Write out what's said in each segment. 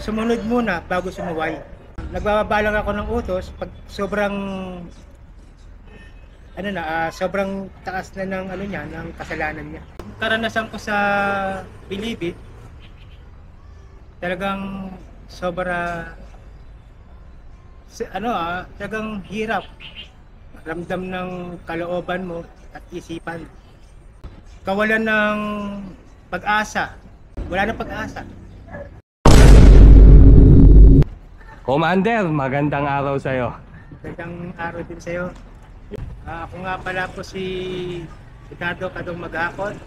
sumunod muna bago sumuway. Nagbababa lang ako ng utos pag sobrang sobrang taas na ng niya, ng kasalanan niya. Karanasan ko sa Bilibid, talagang sobra talagang hirap. Ramdam ng kalooban mo at isipan. Kawalan ng pag-asa. Wala na pag-asa. Commander, magandang araw sa'yo. Magandang araw din sa'yo. Ako nga pala po si Ricardo Kadong Maghakot.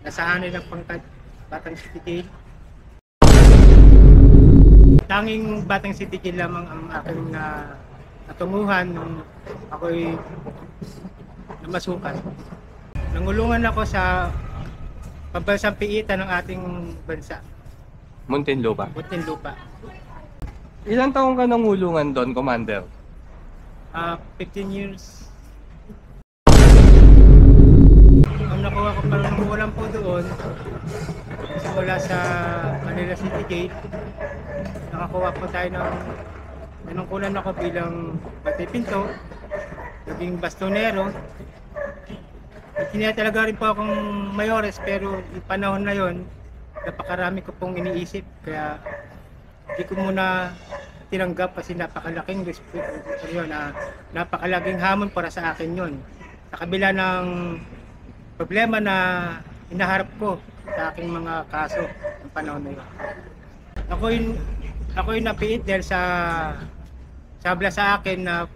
Nasahanay ng pangkat Batang City Jail. Tanging Batang City Jail lamang ang aking natunguhan nung ako'y namasukan. Nangulungan ako sa pambansang piitan ng ating bansa. Muntinlupa. Muntinlupa. Ilang taong ka nangulungan doon, Commander? 15 years. Ang nakuha ko parang ulam po doon, simula sa Manila City Gate, nakakuha po tayo ng nanungkulan ako bilang batipinto, naging bastonero. Tinatalaga rin po akong mayores, pero yung panahon na yon, napakarami ko pong iniisip, kaya hindi ko muna tinanggap kasi napakalaking napakalaking hamon para sa akin yon. Sa kabila ng problema na hinaharap ko sa aking mga kaso ng panahon na yun. Ako'y napiit dahil sa sabla sa akin na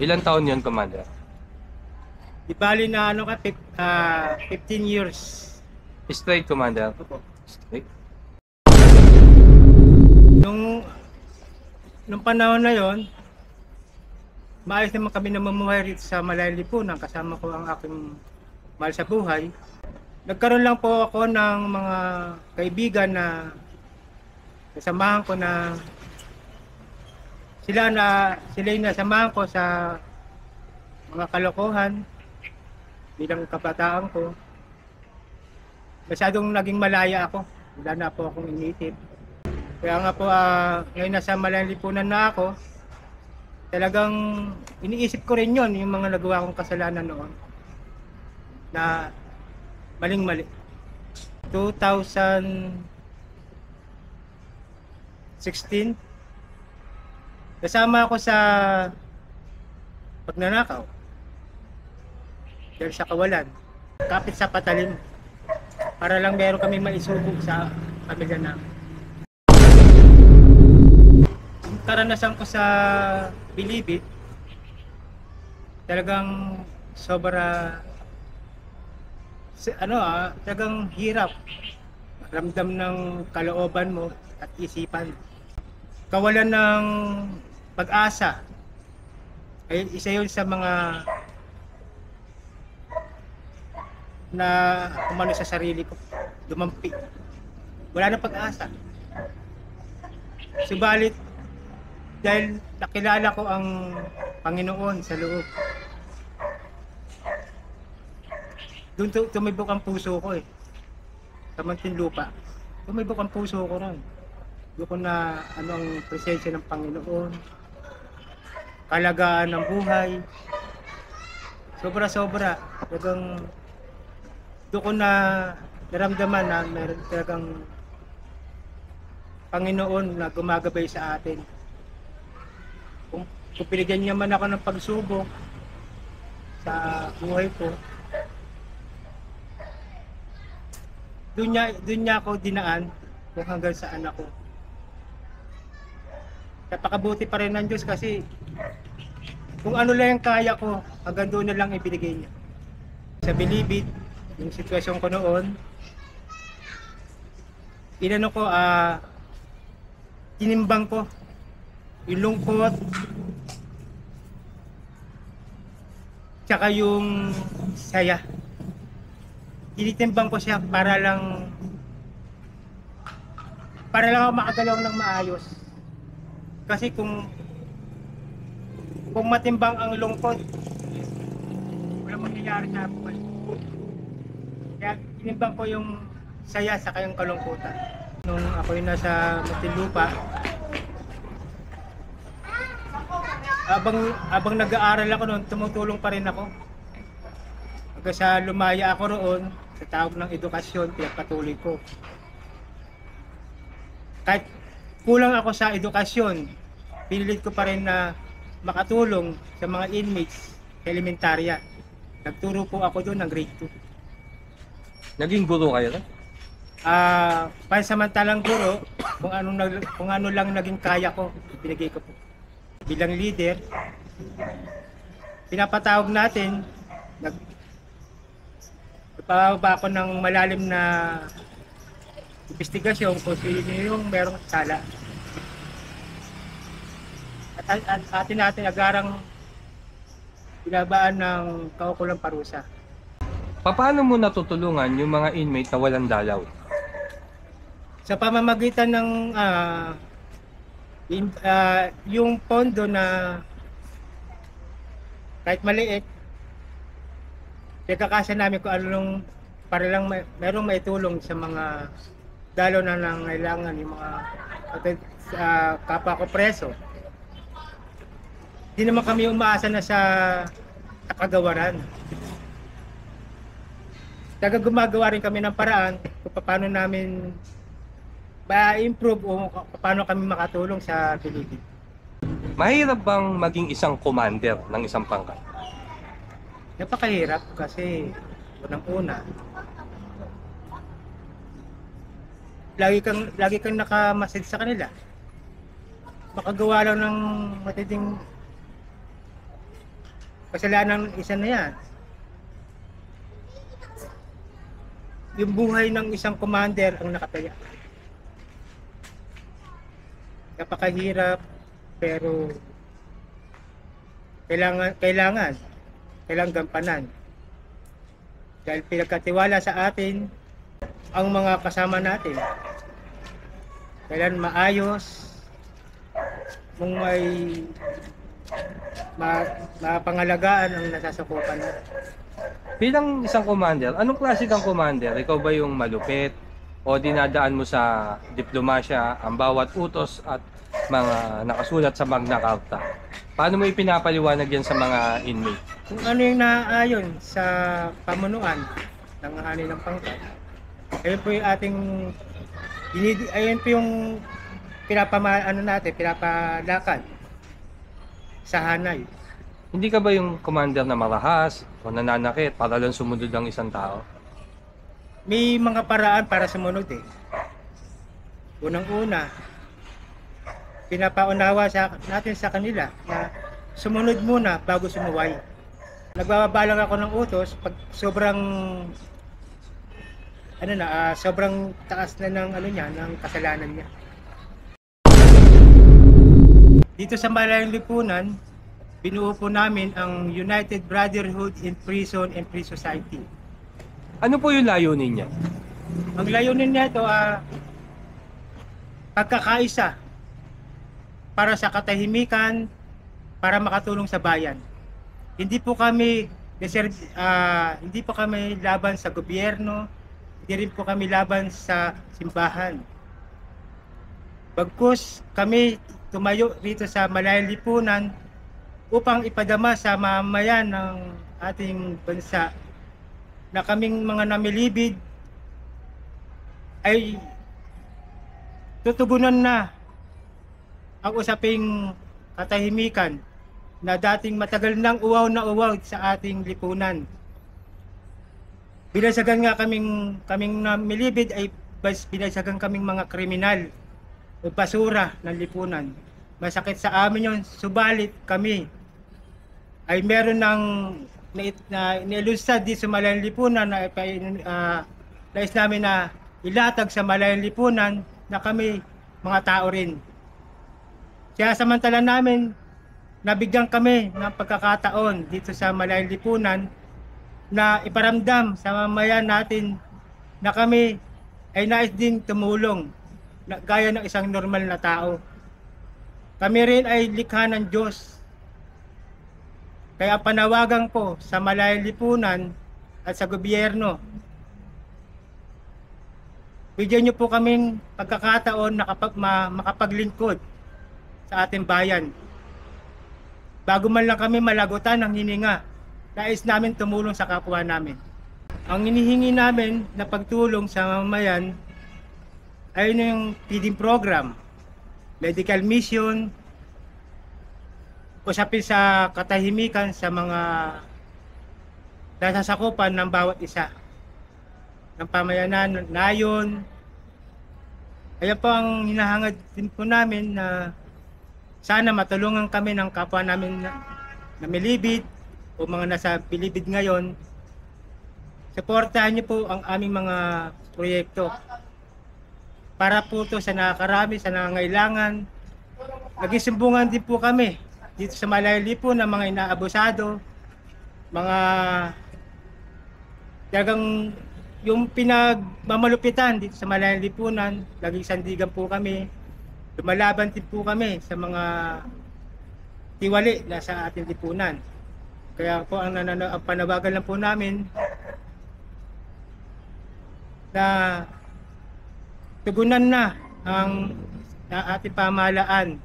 Ilang taon yun, Commander? di bali na 15 years. Straight, Commander? Opo. Straight? Nung panahon na yon, maayos naman kami na mamuhay rito sa Malaylipunan, kasama ko ang aking mahal sa buhay. Nagkaroon lang po ako ng mga kaibigan na nasamahan ko na sila yung nasamahan ko sa mga kalokohan bilang kabataan ko. Masyadong naging malaya ako, wala na po akong iniisip. Kaya nga po ngayon nasa Malaylipunan na ako, talagang iniisip ko rin yon, yung mga nagawa kong kasalanan noon na maling-mali. 2016, kasama ako sa pagnanakaw dahil sa kawalan, kapit sa patalim, para lang meron kami maisubok sa pamilya namin. Karanasan ko sa Bilibid, talagang sobra talagang hirap. Ramdam ng kalooban mo at isipan. Kawalan ng pag-asa ay isa yun sa mga na umano sa sarili ko, dumampi. Wala na pag-asa. Subalit dahil nakilala ko ang Panginoon sa loob, doon tumibok ang puso ko sa Muntinlupa. Tumibok ang puso ko ron. Doon ko na ang presensya ng Panginoon, kalagaan ng buhay, sobra-sobra. Doon ko na naramdaman na meron talagang Panginoon na gumagabay sa atin. Kung pinigyan niya man ako ng pagsubok sa buhay ko, doon niya ako dinaan kung hanggang saan ako. Napakabuti pa rin ng Diyos kasi kung ano lang yung kaya ko, hanggang doon na lang ibinigay niya. Sa Bilibid, yung sitwasyon ko noon, tinimbang ko yung lungkot, tsaka yung saya. Tinitimbang ko siya para lang ako makagalaw ng maayos. Kasi kung matimbang ang lungkot, walang mangyayari sa buhay. Kaya tinimbang ko yung saya sa kayang kalungkutan. Nung ako'y nasa Muntinlupa, abang nag-aaral ako noon, tumutulong pa rin ako. Hanggang sa lumaya ako roon, sa tawag ng edukasyon, pinagpatuloy ko. Kahit kulang ako sa edukasyon, pinilit ko pa rin na makatulong sa mga inmates sa elementarya. Nagturo po ako doon ng grade 2. Naging guro kayo rin? Pansamantalang guro, kung ano lang naging kaya ko, binigay ko po. Bilang leader, pinapatawag natin, nagpapaba ako ng malalim na investigasyon kung sino yung merong sala. At atin natin agarang binabaan ng kaukulang parusa. Paano mo natutulungan yung mga inmate na walang dalaw? Sa pamamagitan ng yung pondo na kahit maliit, pinagkakasya namin kung anong para lang merong maitulong sa mga dalaw na nangailangan, yung mga kapwa ko preso. Hindi naman kami umaasa na sa kagawaran. Gumagawa rin kami ng paraan kung paano namin ma-improve o paano kami makatulong sa Pilipino. Mahirap bang maging isang commander ng isang pangkat? Napakahirap kasi unang-una, lagi kang nakamasid sa kanila. Makagawa lang ng matinding kasalanan isa na yan. Yung buhay ng isang commander ang nakataya. Napakahirap, pero kailangan gampanan. Dahil pinagkatiwala sa atin ang mga kasama natin. Kailan maayos, kung may mapangalagaan ang nasasakupan natin. Bilang isang commander, anong klase kang commander? Ikaw ba yung malupit? O dinadaan mo sa diplomasya ang bawat utos at mga nakasulat sa Magna Carta? Paano mo ipinapaliwanag yan sa mga inmate? Kung ano yung naaayon sa pamunuan ng hanay ng pangkat, ayun po yung ayun po yung pinapalakad sa hanay. Hindi ka ba yung commander na marahas o nananakit para lang sumunod ang isang tao? May mga paraan para sumunod eh. Unang-una, pinapaunawa natin sa kanila na sumunod muna bago sumuway. Nagbabalang ako ng utos pag sobrang sobrang taas na ng kasalanan niya. Dito sa Malayang Lipunan, binuo po namin ang United Brotherhood in Prison and Free Society. Ano po yung layunin niya? Ang layunin niya ito pagkakaisa para sa katahimikan, para makatulong sa bayan. Hindi po kami laban sa gobyerno, hindi rin po kami laban sa simbahan. Bagkus kami tumayo dito sa Malayang Lipunan upang ipadama sa mamamayan ng ating bansa na kaming mga namilibid ay tutugunan na ang usaping katahimikan na dating matagal nang uwaw na uwaw sa ating lipunan. Binasagan nga kaming namilibid ay binasagan kaming mga kriminal o basura ng lipunan. Masakit sa amin yun, subalit kami ay meron ng na inilusad di sa Malayang Lipunan na nais namin na ilatag sa Malayang Lipunan na kami mga tao rin. Kaya samantala namin nabigyan kami ng pagkakataon dito sa Malayang Lipunan na iparamdam sa mamayan natin na kami ay nais din tumulong na gaya ng isang normal na tao. Kami rin ay likha ng Diyos. Kaya panawagan ko sa Malayang Lipunan at sa gobyerno bigyan niyo po kaming pagkakataon na makapaglingkod sa ating bayan. Bago man lang kami malagutan ng hininga, nais namin tumulong sa kapwa namin. Ang hinihingi namin na pagtulong sa mamamayan ay yung feeding program, medical mission, usapin sa katahimikan sa mga nasasakupan ng bawat isa ng pamayanan nayon. Ayan po ang hinahangad din po namin na sana matulungan kami ng kapwa namin na milibid o mga nasa bilibid ngayon. Suportahan niyo po ang aming mga proyekto para po to sa nakakarami, sa nangangailangan. Nagisumbungan din po kami dito sa Malaylipo ng mga inaabusado, mga talagang yung pinagmamalupitan dito sa Malaylipunan. Laging sandigan po kami, lumalaban din po kami sa mga tiwali na sa ating lipunan. Kaya po ang panawagan lang po namin na tugunan na ang ating pamahalaan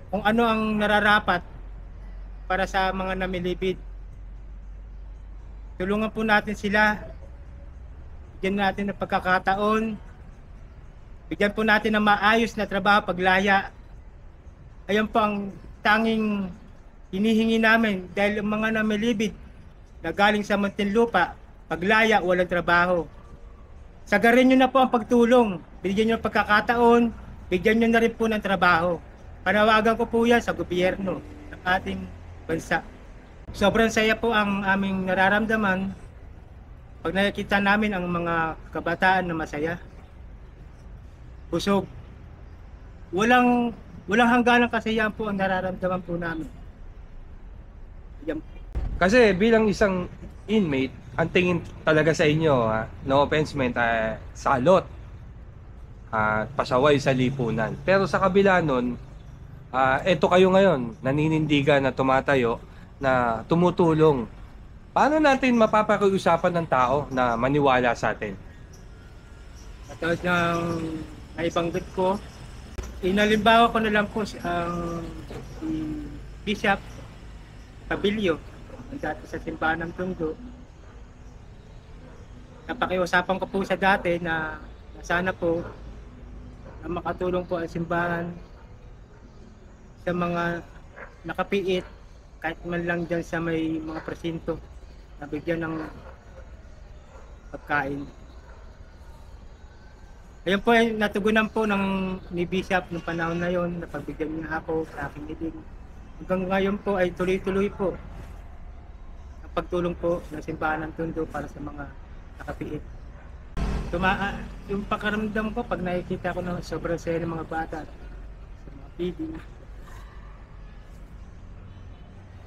kung ano ang nararapat para sa mga namilipid. Tulungan po natin sila, bigyan natin ng pagkakataon, bigyan po natin ng maayos na trabaho paglaya. Ayan po ang tanging hinihingi namin dahil ang mga namilibid na galing sa Muntinlupa, paglaya, walang trabaho. Sagarin nyo na po ang pagtulong, bigyan nyo ng pagkakataon, bigyan nyo na rin po ng trabaho. Panawagan ko po yan sa gobyerno ng ating bansa. Sobrang saya po ang aming nararamdaman pag nakikita namin ang mga kabataan na masaya, busog. Walang hangganang kasiyahan po ang nararamdaman po namin. Yan. Kasi bilang isang inmate, ang tingin talaga sa inyo, no offense meant, salot at pasaway sa lipunan. Pero sa kabila nun, eto kayo ngayon, naninindigan na tumatayo, na tumutulong. Paano natin mapapakiusapan ng tao na maniwala sa atin? At ng naibanggit ko, inalimbawa ko na lang po ang si Bishop Pabilio, ang dati sa simbahan ng Tondo. Napakiusapan ko po sa dati na sana po na makatulong po ang simbahan sa mga nakapiit, kahit man lang dyan sa may mga presinto, nabigyan ng pagkain. Ayun po, natugunan po ni Bishop noong panahon na yon, napagbigyan niya ako sa aking hiling. Hanggang ngayon po ay tuloy-tuloy po ang pagtulong po ng simbahan ng Tondo para sa mga nakapiit. Yung pakaramdam ko pag nakikita ko na sobrang saya ng mga bata sa mga feeding,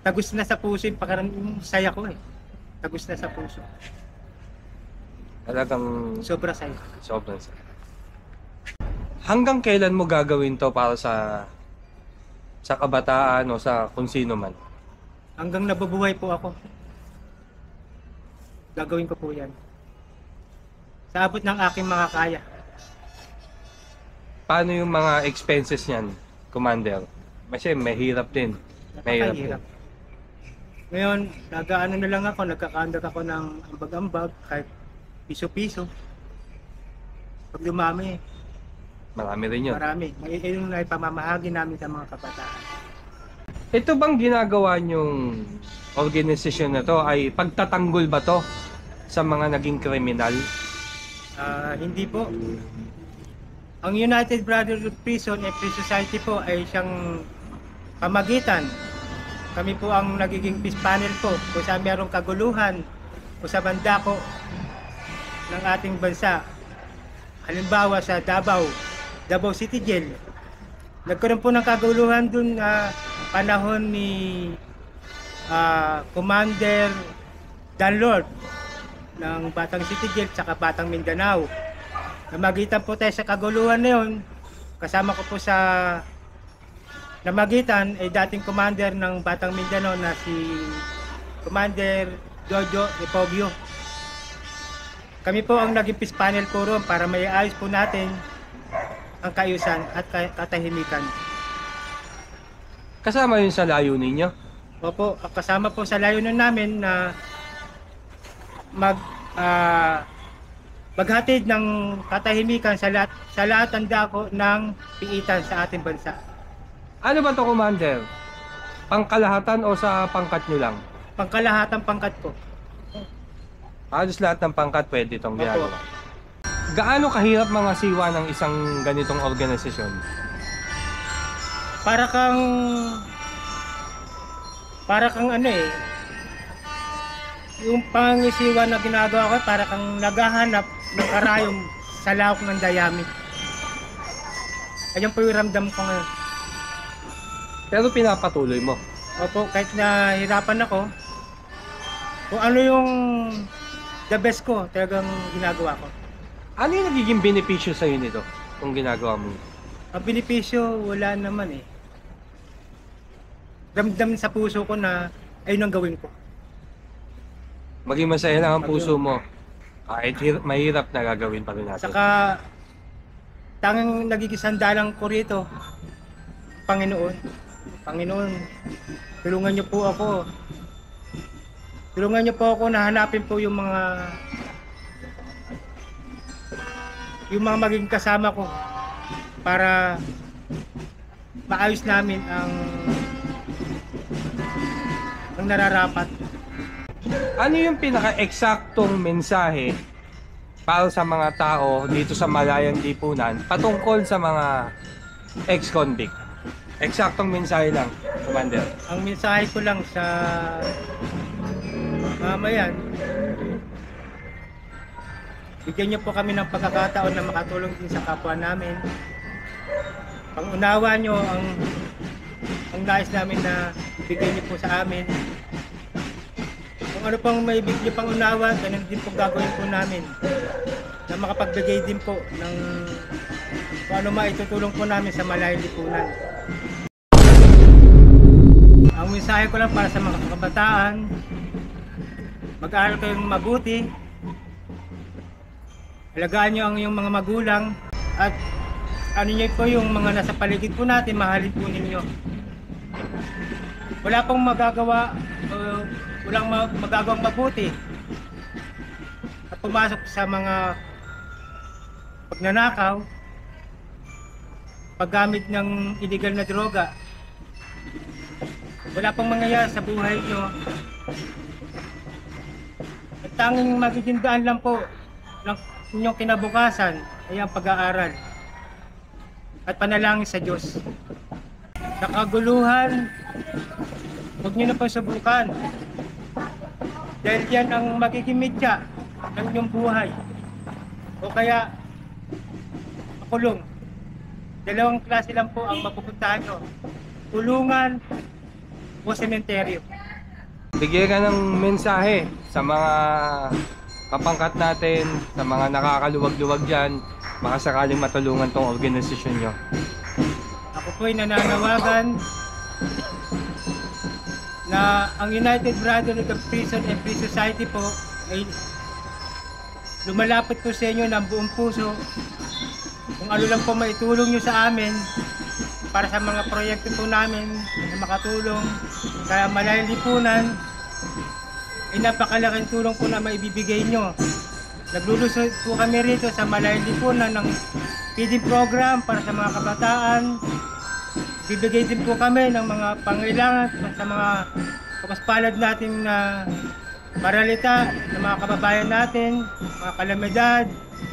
tagus na sa puso yung yung saya ko eh. Tagus na sa puso. Talagang Sobra saya. sobrang saya. Hanggang kailan mo gagawin to para sa kabataan o sa kung sino man? Hanggang nabubuhay po ako, gagawin ko po yan. Sa abot ng aking mga kaya. Paano yung mga expenses niyan, Commander? Kasi mahirap din. Mahirap din. Napakahirap. Ngayon, nag-ano na lang ako, nagkakandak ako ng ambag-ambag, kahit piso-piso. Pag dumami, Marami rin yun. marami. Yung naipamamahagi namin sa mga kabataan. Ito bang ginagawa niyong organisasyon na to ay pagtatanggol ba to sa mga naging kriminal? Hindi po. Ang United Brotherhood Prison and Free Society po ay siyang pamagitan. Kami po ang nagiging peace panel po kung saan mayroong kaguluhan o sa bandako ng ating bansa. Halimbawa sa Davao City Jail. Nagkaroon po ng kaguluhan dun panahon ni Commander Dan Lord ng Batang City Jail at Batang Mindanao. Namagitan po tayo sa kaguluhan na yun. Kasama ko po sa namagitan ay dating commander ng Batang Mindanao na si Commander Jojo Epogio. Kami po ang naging peace panel po roon para may ayos po natin ang kaayusan at katahimikan. Kasama yun sa layunin nyo? Opo, kasama po sa layunin namin na maghatid ng katahimikan sa lahat ng dako ng piitan sa ating bansa. Ano ba to, Commander? Pangkalahatan o sa pangkat nyo lang? Pangkalahatang pangkat po. Halos lahat ng pangkat pwede itong Opo. ginagawa. Gaano kahirap mga siwa ng isang ganitong organisasyon? Para kang ano eh, yung pangisiwa na ginagawa ko, para kang naghahanap ng karayom sa lawak ng dayami. Ayun po yung ramdam ko ngayon. Pero pinapatuloy mo. Opo, kahit nahirapan ako, kung ano yung the best ko, talagang ginagawa ko. Ano yung nagiging benepisyo sa'yo nito kung ginagawa mo? Ang benepisyo, wala naman eh. Ramdam sa puso ko na ayun ang gawin ko. Maging masaya lang ang puso mo. Kahit mahirap na gagawin pa rin natin. Saka, tanging nagigisandalang ko rito, Panginoon. Panginoon, tulungan niyo po ako. Tulungan niyo po ako na hanapin po yung mga maging kasama ko para maayos namin ang nararapat. Ano yung pinaka-eksaktong mensahe para sa mga tao dito sa Malayang Lipunan patungkol sa mga ex-convict? Eksaktong mensahe lang, Commander. Ang mensahe ko lang sa mamayan, bigyan niyo po kami ng pagkakataon na makatulong din sa kapwa namin. Pangunawa niyo ang nais namin na bigyan niyo po sa amin. Kung ano pang may bigyan pang unawa, ganun din po gagawin po namin. Na makapagbigay din po ng kung ano maitutulong po namin sa Malayang Lipunan. Ang mensahe ko lang para sa mga kabataan, mag-aaral kayong mabuti, alagaan nyo ang iyong mga magulang, at ano nyo po yung mga nasa paligid po natin, mahalin po ninyo. Wala pong magagawa, walang magagawang mabuti at pumasok sa mga pagnanakaw, paggamit ng illegal na droga. Wala pong mangyayari sa buhay nyo. At tanging magiging daan lang po ng inyong kinabukasan ay ang pag-aaral at panalangin sa Diyos. Sa kaguluhan, huwag nyo na po subukan. Dahil yan ang magiging media ng inyong buhay. O kaya, makulong. Dalawang klase lang po ang mapupuntahan nyo. Kulungan o sementeryo. Bigyan ka ng mensahe sa mga kapangkat natin, sa mga nakakaluwag-luwag dyan, baka sakaling matulungan tong organisasyon nyo. Ako po'y nananawagan na ang United Brotherhood of Prison and Free Society po ay lumalapit po sa inyo ng buong puso. Kung ano lang po maitulong nyo sa amin para sa mga proyekto po namin na makatulong kaya Malayang Lipunan, ay napakalaking tulong po na maibibigay nyo. Naglulusot po kami rito sa Malayang Lipunan ng feeding program para sa mga kabataan. Bibigay din po kami ng mga pangailangan sa mga kapaspalad natin na maralita, ng mga kababayan natin, mga kalamidad.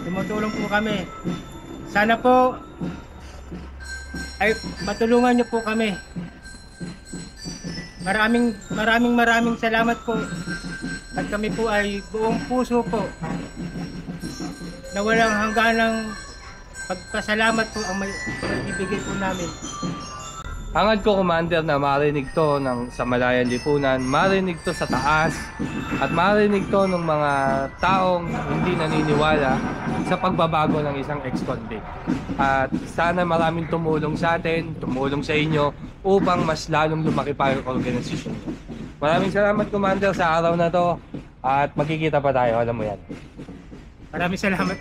Tumutulong po kami. Sana po ay matulungan niyo po kami. Maraming salamat po. At kami po ay buong puso po na walang hangganang pagpasalamat po ang may ibigay po namin. Hangad ko, Commander, na marinig to sa Malayang Lipunan, marinig to sa taas, at marinig to ng mga taong hindi naniniwala sa pagbabago ng isang ex-convict. At sana maraming tumulong sa atin, tumulong sa inyo, upang mas lalong lumaki pa yung organisasyon. Maraming salamat, Commander, sa araw na to, at magkikita pa tayo, alam mo yan. Maraming salamat.